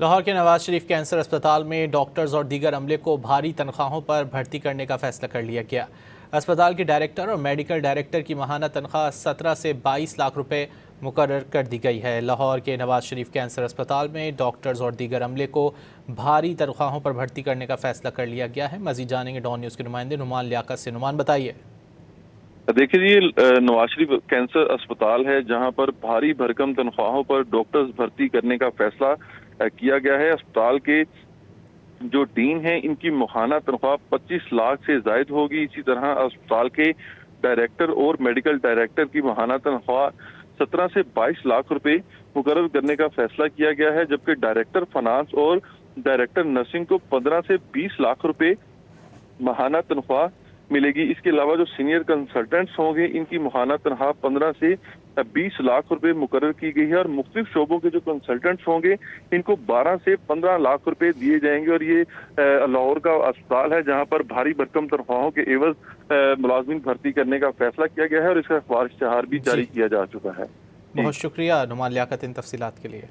लाहौर के नवाज शरीफ कैंसर अस्पताल में डॉक्टर्स और दीगर अमले को भारी तनख्वाहों पर भर्ती करने का फैसला कर लिया गया। अस्पताल के डायरेक्टर और मेडिकल डायरेक्टर की माहाना तनख्वाह 17 से 22 लाख रुपए मुकर्रर कर दी गई है। लाहौर के नवाज शरीफ कैंसर अस्पताल में डॉक्टर्स और दीगर अमले को भारी तनख्वाहों पर भर्ती करने का फैसला कर लिया गया है। मजीद जानेंगे डॉन न्यूज़ के नुमाइंदे नुमान लियाकत से। नुमान, बताइए। देखिए, ये नवाज शरीफ कैंसर अस्पताल है जहां पर भारी भरकम तनख्वाहों पर डॉक्टर्स भर्ती करने का फैसला किया गया है। अस्पताल के जो डीन हैं इनकी माहाना तनख्वाह 25 लाख से जायद होगी। इसी तरह अस्पताल के डायरेक्टर और मेडिकल डायरेक्टर की माहाना तनख्वाह 17 से 22 लाख रुपए मुकर्रर करने का फैसला किया गया है, जबकि डायरेक्टर फाइनेंस और डायरेक्टर नर्सिंग को 15 से 20 लाख रुपए माहाना तनख्वाह मिलेगी। इसके अलावा जो सीनियर कंसल्टेंट्स होंगे इनकी माहाना तनख्वाह 15 से 20 लाख रुपए मुकर्रर की गई है और मुख्तलिफ शोबों के जो कंसल्टेंट्स होंगे इनको 12 से 15 लाख रुपए दिए जाएंगे। और ये लाहौर का अस्पताल है जहां पर भारी भरकम तनख्वाहों के एवज मुलाजमीन भर्ती करने का फैसला किया गया है और इसका अखबार इश्तिहार भी जारी किया जा चुका है। बहुत शुक्रिया नुमान लियाकत इन तफसीलात के लिए।